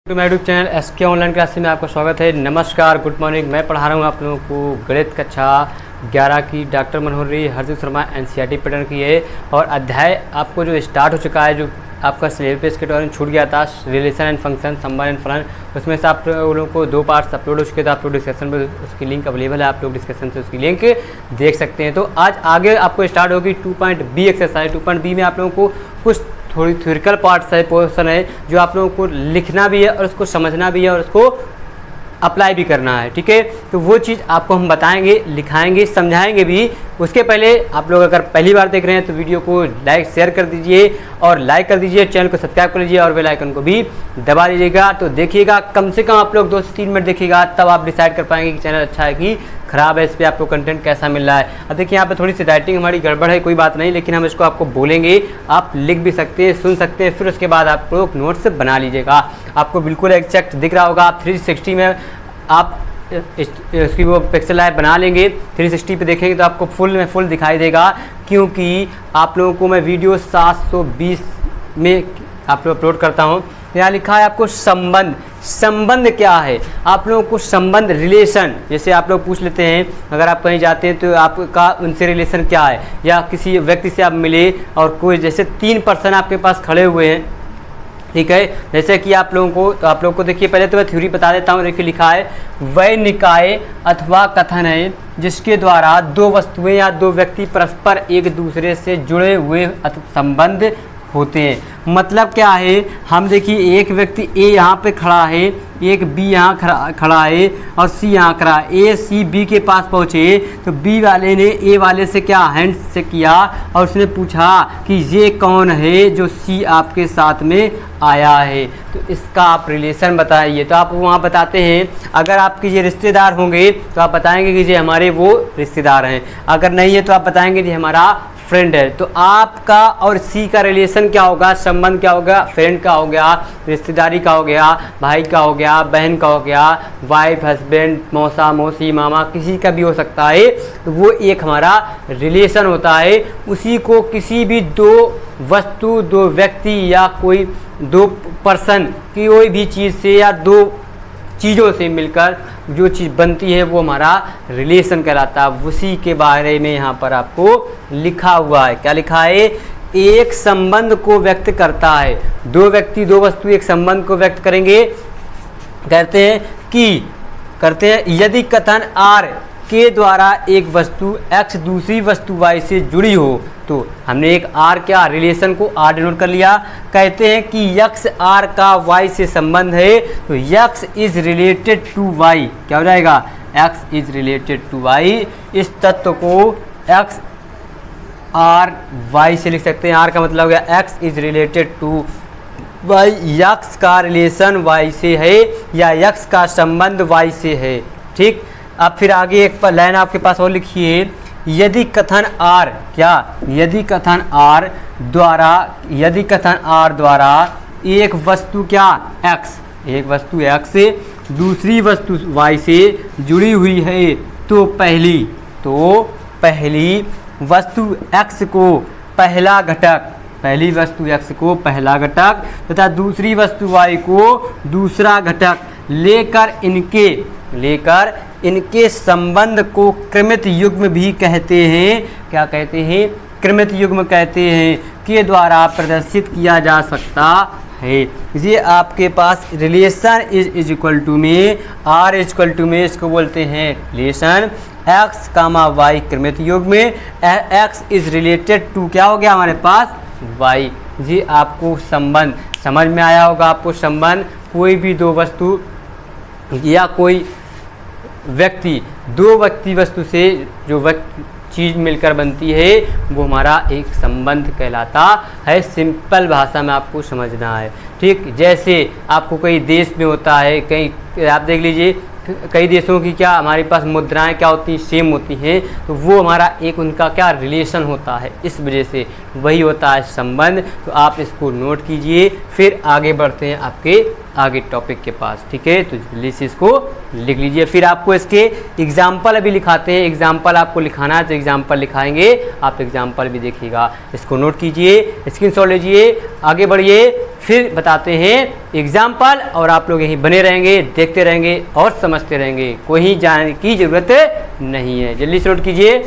To my YouTube channel SK online class में आपका स्वागत है। नमस्कार, गुड मॉर्निंग। मैं पढ़ा रहा हूँ आप लोगों को गणित कक्षा 11 की डॉक्टर मनोहरी हरदीप शर्मा एनसीईआरटी पैटर्न की है। और अध्याय आपको जो स्टार्ट हो चुका है, जो आपका सिलेबस के दौरान छूट गया था, रिलेशन एंड फंक्शन, संबंध एंड फलन, उसमें से आप लोगों को 2 पार्ट्स अपलोड हो चुके थे। आप लोग डिस्क्रिप्शन में उसकी लिंक अवेलेबल है, आप लोग डिस्क्रिप्शन से उसकी लिंक देख सकते हैं। तो आज आगे आपको स्टार्ट होगी 2.B एक्सरसाइज। 2.B में आप लोगों को कुछ थोड़ी थ्योरिकल पार्ट्स है, पोर्शन है, जो आप लोगों को लिखना भी है और उसको समझना भी है और उसको अप्लाई भी करना है। ठीक है, तो वो चीज़ आपको हम बताएंगे, लिखाएंगे, समझाएंगे भी। उसके पहले आप लोग अगर पहली बार देख रहे हैं तो वीडियो को लाइक शेयर कर दीजिए और लाइक कर दीजिए, चैनल को सब्सक्राइब कर लीजिए और बेल आइकन को भी दबा दीजिएगा। तो देखिएगा, कम से कम आप लोग 2 से 3 मिनट देखिएगा, तब आप डिसाइड कर पाएंगे कि चैनल अच्छा है कि ख़राब है, इस पर आपको कंटेंट कैसा मिल रहा है। अब देखिए, यहाँ पे थोड़ी सी राइटिंग हमारी गड़बड़ है, कोई बात नहीं, लेकिन हम इसको आपको बोलेंगे, आप लिख भी सकते हैं, सुन सकते हैं, फिर उसके बाद आप लोग नोट्स बना लीजिएगा। आपको बिल्कुल एग्जैक्ट दिख रहा होगा। आप 360 में आप इसकी वो पिक्सल लाइट बना लेंगे, 360 पे देखेंगे तो आपको फुल दिखाई देगा, क्योंकि आप लोगों को मैं वीडियो 720 में आप लोग अपलोड करता हूँ। यहाँ लिखा है आपको संबंध। संबंध क्या है? आप लोगों को संबंध, रिलेशन, जैसे आप लोग पूछ लेते हैं, अगर आप कहीं जाते हैं तो आपका उनसे रिलेशन क्या है, या किसी व्यक्ति से आप मिले और कोई जैसे 3 पर्सन आपके पास खड़े हुए हैं, ठीक है, जैसे कि आप लोगों को देखिए, पहले तो मैं थ्योरी बता देता हूँ। देखिए लिखा है, वह निकाय अथवा कथन है जिसके द्वारा 2 वस्तुएं या 2 व्यक्ति परस्पर एक दूसरे से जुड़े हुए संबंध होते हैं। मतलब क्या है, हम देखिए एक व्यक्ति ए यहाँ पे खड़ा है, एक बी यहाँ खड़ा है और सी यहाँ खड़ा है। ए सी बी के पास पहुँचे तो बी वाले ने ए वाले से क्या हैंड से किया और उसने पूछा कि ये कौन है जो सी आपके साथ में आया है, तो इसका आप रिलेशन बताइए। तो आप वहाँ बताते हैं, अगर आपके ये रिश्तेदार होंगे तो आप बताएंगे कि ये हमारे वो रिश्तेदार हैं, अगर नहीं है तो आप बताएंगे कि हमारा फ्रेंड है। तो आपका और सी का रिलेशन क्या होगा, संबंध क्या होगा? फ्रेंड का हो गया, रिश्तेदारी का हो गया, भाई का हो गया, बहन का हो गया, वाइफ, हस्बैंड, मौसा, मौसी, मामा, किसी का भी हो सकता है। तो वो एक हमारा रिलेशन होता है। उसी को किसी भी 2 वस्तु, 2 व्यक्ति या कोई 2 पर्सन की कोई भी चीज़ से या 2 चीज़ों से मिलकर जो चीज़ बनती है वो हमारा रिलेशन कहलाता है। उसी के बारे में यहाँ पर आपको लिखा हुआ है। क्या लिखा है? एक संबंध को व्यक्त करता है। 2 व्यक्ति, 2 वस्तु एक संबंध को व्यक्त करेंगे। कहते हैं यदि कथन आर के द्वारा एक वस्तु एक्स दूसरी वस्तु वाई से जुड़ी हो, तो हमने एक आर क्या रिलेशन को आर डिनोट कर लिया। कहते हैं कि यक्स आर का वाई से संबंध है, तो x is related to y. क्या हो जाएगा? X is related to y. इस तत्व को एक्स आर वाई से लिख सकते हैं। आर का मतलब हो गया x is related to y, x का रिलेशन वाई से है या यक्स का संबंध वाई से है। ठीक, अब फिर आगे एक लाइन आपके पास और लिखिए, यदि कथन आर क्या, यदि कथन आर द्वारा एक वस्तु क्या एक्स, एक वस्तु एक्स से दूसरी वस्तु वाई से जुड़ी हुई है, तो पहली वस्तु एक्स को पहला घटक, पहली वस्तु एक्स को पहला घटक तथा दूसरी वस्तु वाई को दूसरा घटक लेकर इनके संबंध को क्रमित युग्म भी कहते हैं। क्या कहते हैं? क्रमित युग्म कहते हैं, के द्वारा प्रदर्शित किया जा सकता है। ये आपके पास रिलेशन इज इक्वल टू में, आर इज इक्वल टू में इसको बोलते हैं रिलेशन। एक्स कामा वाई क्रमित युग्म में, एक्स इज रिलेटेड टू क्या हो गया हमारे पास? वाई। ये आपको संबंध समझ में आया होगा। आपको संबंध, कोई भी 2 वस्तु या कोई व्यक्ति, 2 व्यक्ति वस्तु से जो चीज़ मिलकर बनती है वो हमारा एक संबंध कहलाता है। सिंपल भाषा में आपको समझना है। ठीक, जैसे आपको कई देश में होता है, कई आप देख लीजिए, कई देशों की क्या हमारे पास मुद्राएं क्या होती हैं? सेम होती हैं, तो वो हमारा एक उनका क्या रिलेशन होता है। इस वजह से वही होता है संबंध। तो आप इसको नोट कीजिए, फिर आगे बढ़ते हैं आपके आगे टॉपिक के पास। ठीक है, तो जल्दी से इसको लिख लीजिए। फिर आपको इसके एग्जाम्पल अभी लिखाते हैं, एग्जाम्पल आपको लिखाना है तो एग्जाम्पल लिखाएंगे, आप एग्जाम्पल भी देखिएगा, इसको नोट कीजिए, स्क्रीनशॉट लीजिए, आगे बढ़िए, फिर बताते हैं एग्जाम्पल और आप लोग यहीं बने रहेंगे, देखते रहेंगे और समझते रहेंगे, कोई जाने की ज़रूरत नहीं है। जल्दी से नोट कीजिए।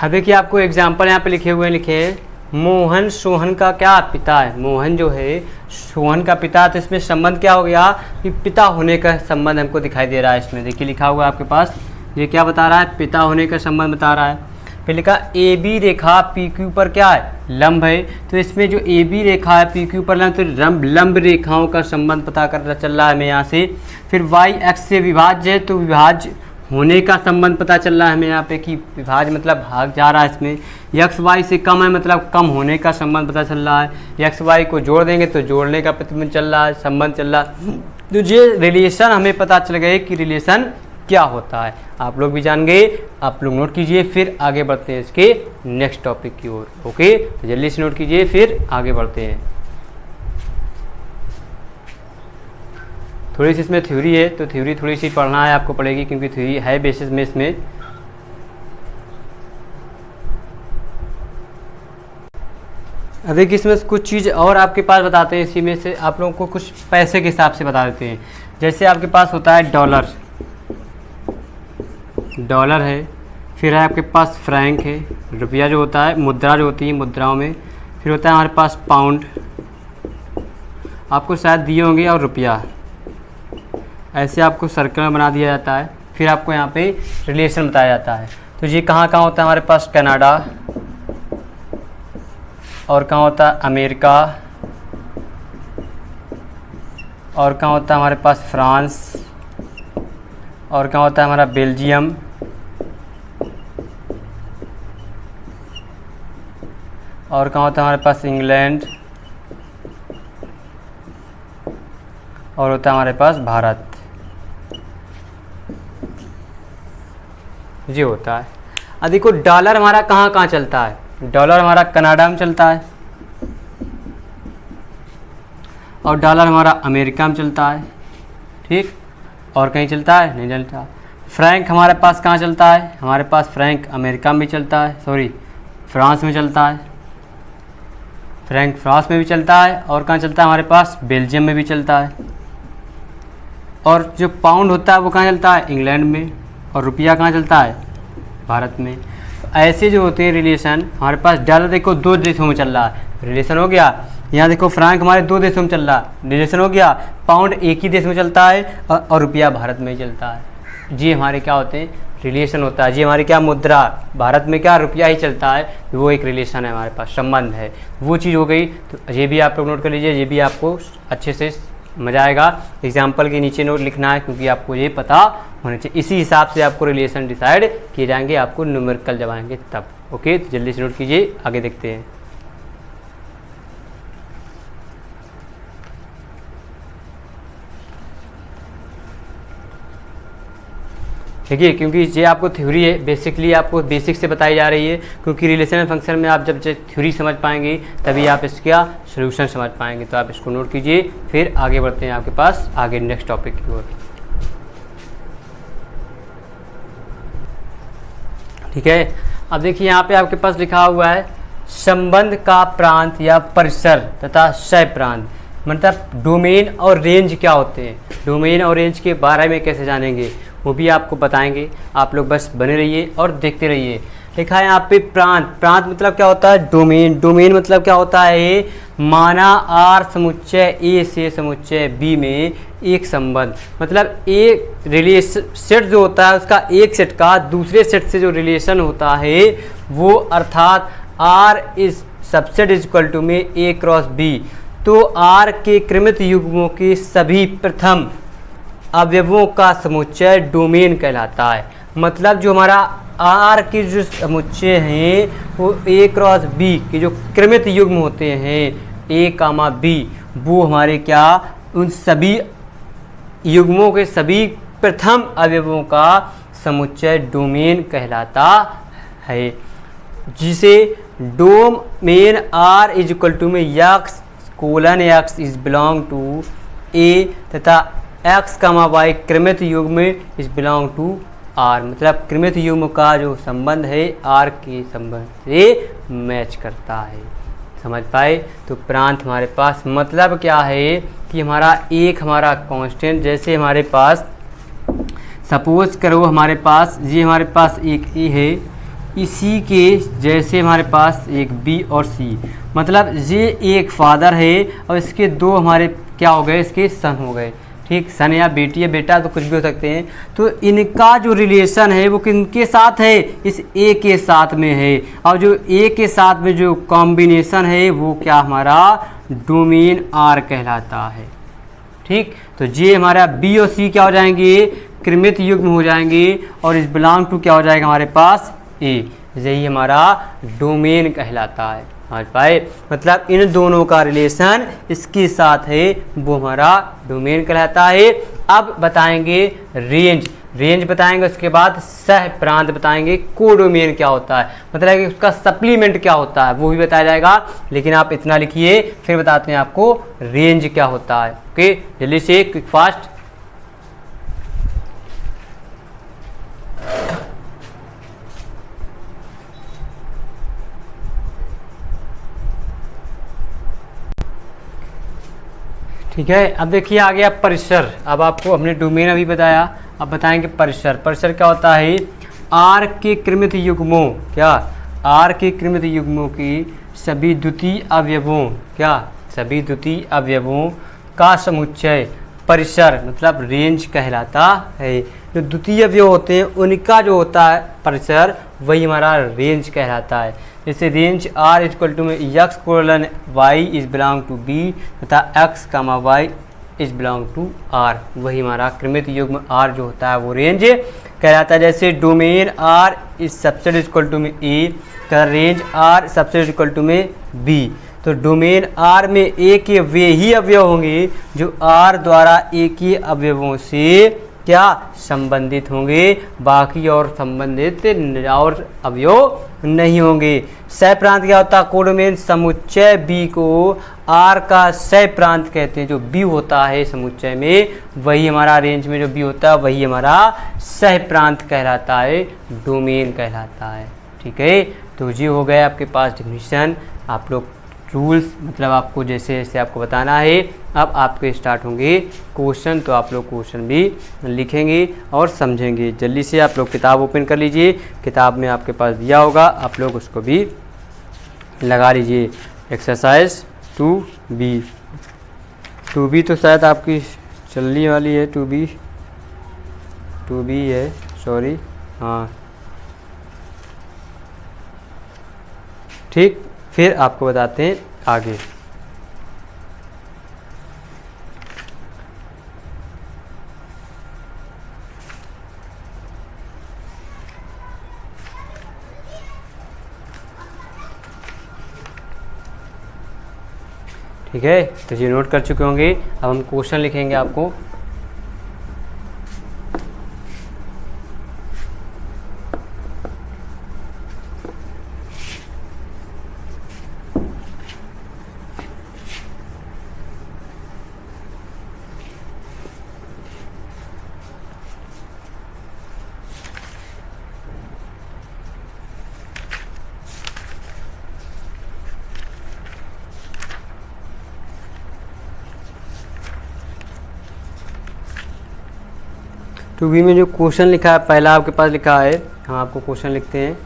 अब देखिए आपको एग्जाम्पल यहाँ पे लिखे हुए हैं, लिखे हैं मोहन सोहन का क्या पिता है। मोहन जो है सोहन का पिता, तो इसमें संबंध क्या हो गया कि पिता होने का संबंध हमको दिखाई दे रहा है। इसमें देखिए लिखा हुआ है आपके पास, ये क्या बता रहा है, पिता होने का संबंध बता रहा है। फिर लिखा ए बी रेखा पी क्यू पर क्या है, लंब है, तो इसमें जो ए बी रेखा है पी क्यू पर लंब, तो लंब रेखाओं का संबंध पता कर चल रहा है हमें यहाँ से। फिर वाई एक्स से विभाज्य है, तो विभाज्य होने का संबंध पता चल रहा है हमें यहाँ पे कि विभाज्य मतलब भाग जा रहा है इसमें। एक्स वाई से कम है मतलब कम होने का संबंध पता चल रहा है। एक्स वाई को जोड़ देंगे तो जोड़ने का प्रतिबंध चल रहा है, संबंध चल रहा है। तो ये रिलेशन हमें पता चल गए कि रिलेशन क्या होता है, आप लोग भी जान गए, आप लोग नोट कीजिए। फिर आगे बढ़ते हैं इसके नेक्स्ट टॉपिक की ओर। ओके, तो जल्दी से नोट कीजिए, फिर आगे बढ़ते हैं। थोड़ी सी इसमें थ्योरी है, तो थ्योरी थोड़ी सी पढ़ना है आपको पड़ेगी, क्योंकि थ्योरी है बेसिस में इसमें। अभी इसमें कुछ चीज़ और आपके पास बताते हैं, इसी में से आप लोगों को कुछ पैसे के हिसाब से बता देते हैं। जैसे आपके पास होता है डॉलर, डॉलर है, फिर है आपके पास फ्रैंक है, रुपया जो होता है, मुद्रा जो होती है मुद्राओं में, फिर होता है हमारे पास पाउंड, आपको शायद दिए होंगे, और रुपया, ऐसे आपको सर्कल में बना दिया जाता है। फिर आपको यहाँ पे रिलेशन बताया जाता है। तो ये कहाँ कहाँ होता है हमारे पास, कनाडा, और कहाँ होता है अमेरिका, और कहाँ होता है हमारे पास फ्रांस, और कहाँ होता है हमारा बेल्जियम, और कहाँ होता है हमारे पास इंग्लैंड, और होता है हमारे पास भारत। ये होता है। अब देखो डॉलर हमारा कहाँ कहाँ चलता है, डॉलर हमारा कनाडा में चलता है, और डॉलर हमारा अमेरिका में चलता है, ठीक, और कहीं चलता है नहीं चलता। फ्रैंक हमारे पास कहाँ चलता है, हमारे पास फ्रैंक अमेरिका में भी चलता है, सॉरी फ्रांस में चलता है, फ्रैंक फ्रांस में भी चलता है, और कहाँ चलता है हमारे पास बेल्जियम में भी चलता है। और जो पाउंड होता है वो कहाँ चलता है, इंग्लैंड में, और रुपया कहाँ चलता है, भारत में। तो ऐसे जो होते हैं रिलेशन, हमारे पास डॉलर देखो 2 देशों में चल रहा है, रिलेशन हो गया। यहाँ देखो फ्रैंक हमारे 2 देशों में चल रहा है, रिलेशन हो गया। पाउंड एक ही देश में चलता है, और रुपया भारत में ही चलता है। जी हमारे क्या होते हैं, रिलेशन होता है। जी हमारी क्या मुद्रा, भारत में क्या रुपया ही चलता है, वो एक रिलेशन है, हमारे पास संबंध है, वो चीज़ हो गई। तो ये भी आप लोग नोट कर लीजिए, ये भी आपको अच्छे से मज़ा आएगा। एग्जाम्पल के नीचे नोट लिखना है, क्योंकि आपको ये पता होना चाहिए। इसी हिसाब से आपको रिलेशन डिसाइड किए जाएंगे, आपको न्यूमेरिकल जब आएंगे तब। ओके, तो जल्दी से नोट कीजिए, आगे देखते हैं। देखिए, क्योंकि ये आपको थ्योरी है, बेसिकली आपको बेसिक से बताई जा रही है, क्योंकि रिलेशनल फंक्शन में आप जब थ्योरी समझ पाएंगे तभी आप इसका सॉल्यूशन समझ पाएंगे। तो आप इसको नोट कीजिए, फिर आगे बढ़ते हैं आपके पास आगे नेक्स्ट टॉपिक की ओर। ठीक है, अब देखिए यहाँ पे आपके पास लिखा हुआ है संबंध का प्रांत या परिसर तथा क्षय प्रांत, मतलब डोमेन और रेंज क्या होते हैं। डोमेन और रेंज के बारे में कैसे जानेंगे वो भी आपको बताएंगे, आप लोग बस बने रहिए और देखते रहिए। लिखा है यहाँ पे प्रांत, प्रांत मतलब क्या होता है, डोमेन, डोमेन मतलब क्या होता है, माना आर समुच्चय ए से समुच्चय बी में एक संबंध, मतलब एक रिलेशन सेट जो होता है उसका एक सेट का दूसरे सेट से जो रिलेशन होता है वो, अर्थात R is subset is equal to में ए क्रॉस बी। तो आर के क्रमित युग्मों के सभी प्रथम अवयवों का समुच्चय डोमेन कहलाता है। मतलब जो हमारा आर के जो समुच्चय हैं वो ए क्रॉस बी के जो क्रमित युग्म होते हैं ए कामा बी, वो हमारे क्या, उन सभी युग्मों के सभी प्रथम अवयवों का समुच्चय डोमेन कहलाता है, जिसे domain R is equal to में x colon x is belong to A तथा x कमा y क्रमित युग्म इज बिलोंग टू R, मतलब क्रमित युग्म का जो संबंध है R के संबंध से मैच करता है। समझ पाए? तो प्रांत हमारे पास मतलब क्या है कि हमारा कांस्टेंट, जैसे हमारे पास सपोज करो हमारे पास हमारे पास एक ए है, इसी के जैसे हमारे पास एक बी और सी, मतलब ये एक फादर है और इसके दो हमारे क्या हो गए, इसके सन हो गए। ठीक, सन या बेटी या बेटा तो कुछ भी हो सकते हैं। तो इनका जो रिलेशन है वो किनके साथ है, इस ए के साथ में है, और जो ए के साथ में जो कॉम्बिनेशन है वो क्या हमारा डोमेन आर कहलाता है। ठीक, तो ये हमारा बी और सी क्या हो जाएंगे, क्रमित युग्म हो जाएंगे, और इस बिलोंग टू क्या हो जाएगा हमारे पास ए, यही हमारा डोमेन कहलाता है। समझ पाए? मतलब इन दोनों का रिलेशन इसके साथ है, वो हमारा डोमेन कहलाता है। अब बताएंगे रेंज बताएंगे, उसके बाद सह प्रांत बताएंगे, कोडोमेन क्या होता है, मतलब कि उसका सप्लीमेंट क्या होता है वो भी बताया जाएगा। लेकिन आप इतना लिखिए, फिर बताते हैं आपको रेंज क्या होता है। ओके, जल्दी से क्विक फास्ट। ठीक है, अब देखिए आ गया परिसर। अब आपको हमने डोमेन अभी बताया, अब बताएंगे परिसर। परिसर क्या होता है, आर के क्रमित युग्मों, क्या आर के क्रमित युग्मों की सभी द्वितीय अवयवों, क्या सभी द्वितीय अवयवों का समुच्चय परिसर मतलब रेंज कहलाता है। जो द्वितीय अवयव होते हैं उनका जो होता है परिसर, वही हमारा रेंज कहलाता है। जैसे रेंज आर इक्वल टू में X colon Y is belong to B तथा X comma Y is belong to R, वही हमारा क्रमित युग्म आर जो होता है वो रेंज कहलाता है। जैसे domain R is subset equal to में ए का range R subset equal to में बी, तो डोमेन आर में ए के वे ही अवयव होंगे जो आर द्वारा ए के अवयवों से क्या संबंधित होंगे, बाकी और संबंधित और अवयव नहीं होंगे। सह प्रांत क्या होता है, कोडोमेन समुच्चय बी को आर का सह प्रांत कहते हैं। जो बी होता है समुच्चय में, वही हमारा रेंज में जो बी होता है वही हमारा सह प्रांत कहलाता है, डोमेन कहलाता है। ठीक है, तो ये हो गया आपके पास डेफिनेशन। आप लोग रूल्स मतलब आपको जैसे जैसे आपको बताना है। अब आपके स्टार्ट होंगे क्वेश्चन, तो आप लोग क्वेश्चन भी लिखेंगे और समझेंगे। जल्दी से आप लोग किताब ओपन कर लीजिए, किताब में आपके पास दिया होगा, आप लोग उसको भी लगा लीजिए। एक्सरसाइज 2B, 2B तो शायद आपकी चलने वाली है, 2B है, सॉरी, हाँ ठीक। फिर आपको बताते हैं आगे। ठीक है, तो ये नोट कर चुके होंगे। अब हम क्वेश्चन लिखेंगे आपको। टू बी में जो क्वेश्चन लिखा है पहला आपके पास लिखा है, हम आपको क्वेश्चन लिखते हैं।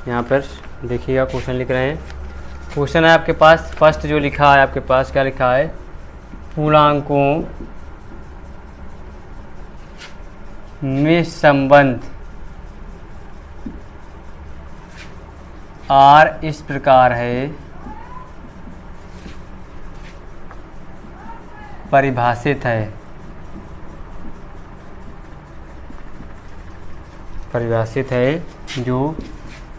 यहाँ पर देखिएगा क्वेश्चन लिख रहे हैं। क्वेश्चन है आपके पास फर्स्ट जो लिखा है आपके पास, क्या लिखा है, पूर्णांकों में संबंध आर इस प्रकार है, परिभाषित है जो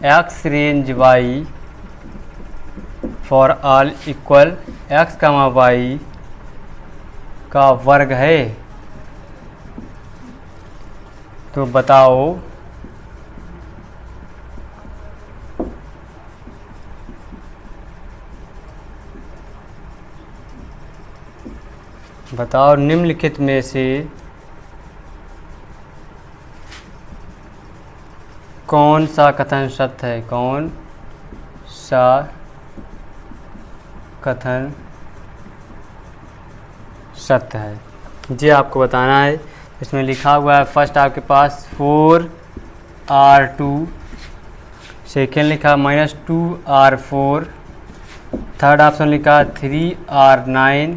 x range y for all equal x comma y का वर्ग है। तो बताओ बताओ निम्नलिखित में से कौन सा कथन सत्य है, कौन सा कथन सत्य है, ये आपको बताना है। इसमें लिखा हुआ है फर्स्ट आपके पास 4R2, सेकेंड लिखा -2R4, थर्ड ऑप्शन लिखा 3R9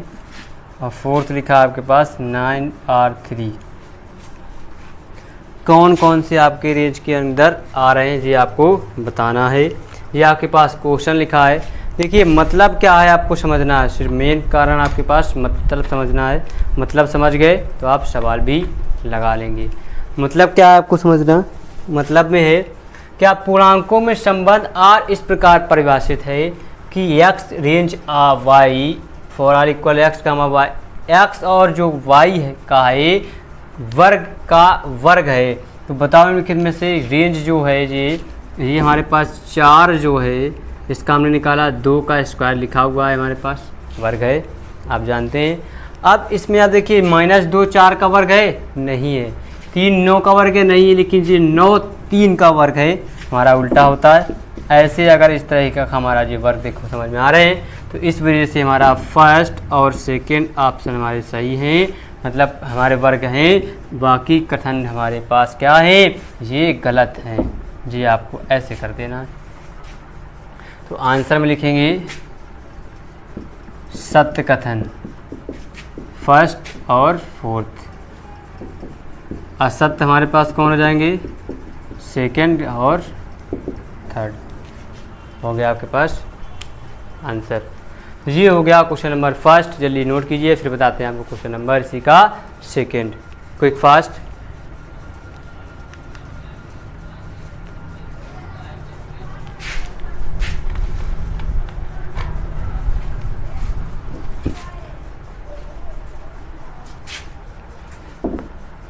और फोर्थ लिखा आपके पास 9R3। कौन कौन से आपके रेंज के अंदर आ रहे हैं ये आपको बताना है। ये आपके पास क्वेश्चन लिखा है। देखिए मतलब क्या है आपको समझना है, सिर्फ मेन कारण आपके पास मतलब समझना है। मतलब समझ गए तो आप सवाल भी लगा लेंगे। मतलब क्या है आपको समझना, मतलब में है क्या पूर्णांकों में संबंध R इस प्रकार परिभाषित है कि x range y for r equal x comma y, x और जो y है का है वर्ग का वर्ग है। तो बताओ निम्नलिखित में से रेंज जो है ये हमारे पास 4 जो है इसका हमने निकाला 2 का स्क्वायर लिखा हुआ है हमारे पास, वर्ग है आप जानते हैं। अब इसमें आप देखिए -2 4 का वर्ग है नहीं है, 3 9 का वर्ग है नहीं है, लेकिन ये 9 3 का वर्ग है, हमारा उल्टा होता है। ऐसे अगर इस तरह का हमारा ये वर्ग देखो समझ में आ रहे हैं, तो इस वजह से हमारा फर्स्ट और सेकेंड ऑप्शन हमारे सही हैं, मतलब हमारे वर्ग हैं। बाकी कथन हमारे पास क्या है, ये गलत हैं। जी आपको ऐसे कर देना है। तो आंसर में लिखेंगे सत्य कथन फर्स्ट और फोर्थ, असत्य हमारे पास कौन हो जाएंगे, सेकंड और थर्ड। हो गया आपके पास आंसर। तो ये हो गया क्वेश्चन नंबर फर्स्ट, जल्दी नोट कीजिए, फिर बताते हैं आपको क्वेश्चन नंबर इसी का सेकंड। Quick fast.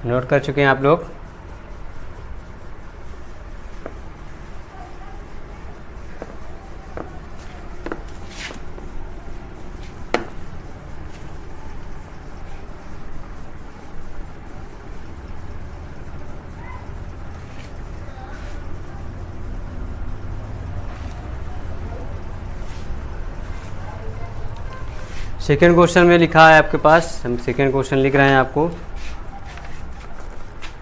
नोट कर चुके हैं आप लोग। सेकेंड क्वेश्चन में लिखा है आपके पास, हम सेकेंड क्वेश्चन लिख रहे हैं आपको।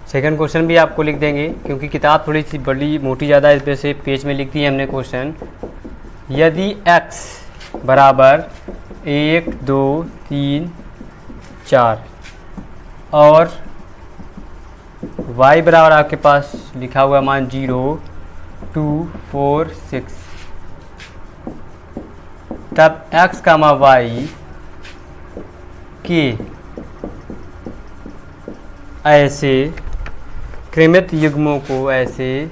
सेकंड क्वेश्चन भी आपको लिख देंगे क्योंकि किताब थोड़ी सी बड़ी मोटी ज़्यादा है, इस वजह से पेज में लिख दी है हमने क्वेश्चन। यदि x बराबर 1 2 3 4 और y बराबर आपके पास लिखा हुआ मान 0 2 4 6, तब x कामा y के ऐसे क्रमित युग्मों को, ऐसे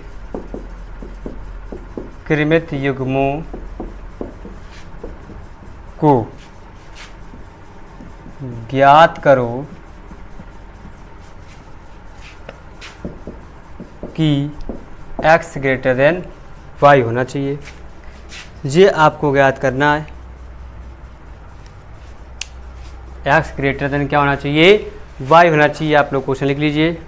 क्रमित युग्मों को ज्ञात करो कि x ग्रेटर देन y होना चाहिए। ये आपको ज्ञात करना है, x ग्रेटर देन क्या होना चाहिए, y होना चाहिए। आप लोग क्वेश्चन लिख लीजिए।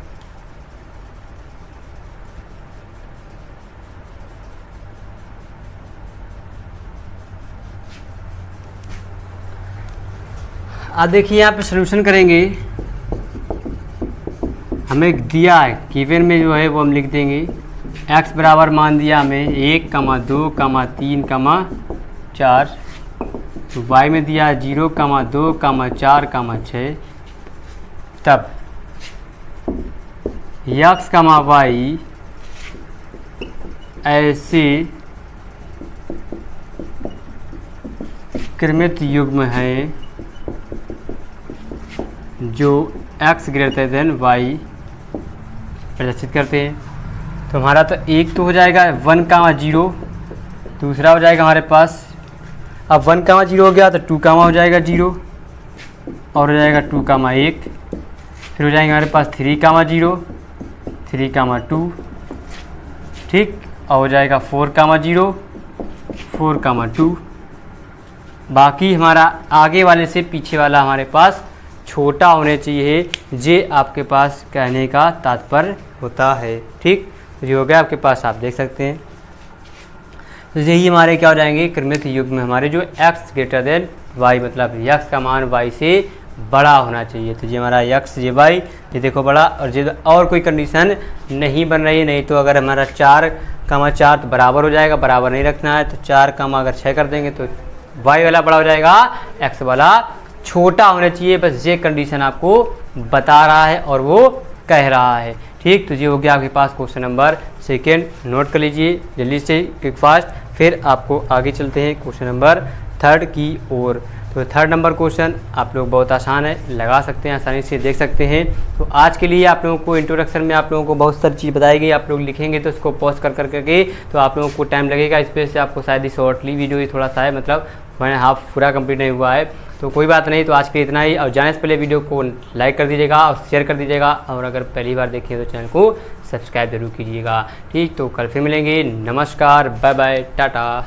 अब देखिए यहाँ पे सॉल्यूशन करेंगे, हमें दिया है गिवन में जो है वो हम लिख देंगे। x बराबर मान दिया हमें 1 2 3 4, तो y में दिया 0 2 4 6, तब x y ऐसे क्रमित युग्म हैं जो x ग्रेटर देन y प्रदर्शित करते हैं। तो हमारा तो एक तो हो जाएगा 1 0, दूसरा हो जाएगा हमारे पास, अब 1 0 हो गया तो 2 हो जाएगा 0, और हो जाएगा 2 1, फिर हो जाएंगे हमारे पास 3 0 3 2, ठीक, और हो जाएगा 4 0 4 2। बाकी हमारा आगे वाले से पीछे वाला हमारे पास छोटा होना चाहिए, ये आपके पास कहने का तात्पर्य होता है। ठीक, तो ये हो गया आपके पास, आप देख सकते हैं। तो यही हमारे क्या हो जाएंगे, क्रमित युग्म में हमारे जो x ग्रेटर देन y, मतलब x का मान y से बड़ा होना चाहिए। तो ये हमारा x, ये y, ये देखो बड़ा, और ये और कोई कंडीशन नहीं बन रही है। नहीं तो अगर हमारा 4,4 तो बराबर हो जाएगा, बराबर नहीं रखना है। तो 4,6 कर देंगे तो y वाला बड़ा हो जाएगा, x वाला छोटा होना चाहिए। बस ये कंडीशन आपको बता रहा है और वो कह रहा है। ठीक, तो ये हो गया आपके पास क्वेश्चन नंबर 2। नोट कर लीजिए जल्दी से, क्विक फास्ट। फिर आपको आगे चलते हैं क्वेश्चन नंबर 3 की ओर। तो 3 नंबर क्वेश्चन आप लोग बहुत आसान है, लगा सकते हैं, आसानी से देख सकते हैं। तो आज के लिए आप लोगों को इंट्रोडक्शन में आप लोगों को बहुत सारी चीज़ बताई गई। आप लोग लिखेंगे तो उसको पॉज कर करके तो आप लोगों को टाइम लगेगा। इस पर से आपको शायद ही शॉर्टली वीडियो ही थोड़ा सा है, मतलब 1.5 पूरा कंप्लीट नहीं हुआ है। तो कोई बात नहीं, तो आज के इतना ही। और जाने से पहले वीडियो को लाइक कर दीजिएगा और शेयर कर दीजिएगा, और अगर पहली बार देखें तो चैनल को सब्सक्राइब जरूर कीजिएगा। ठीक, तो कल फिर मिलेंगे। नमस्कार, बाय बाय, टाटा।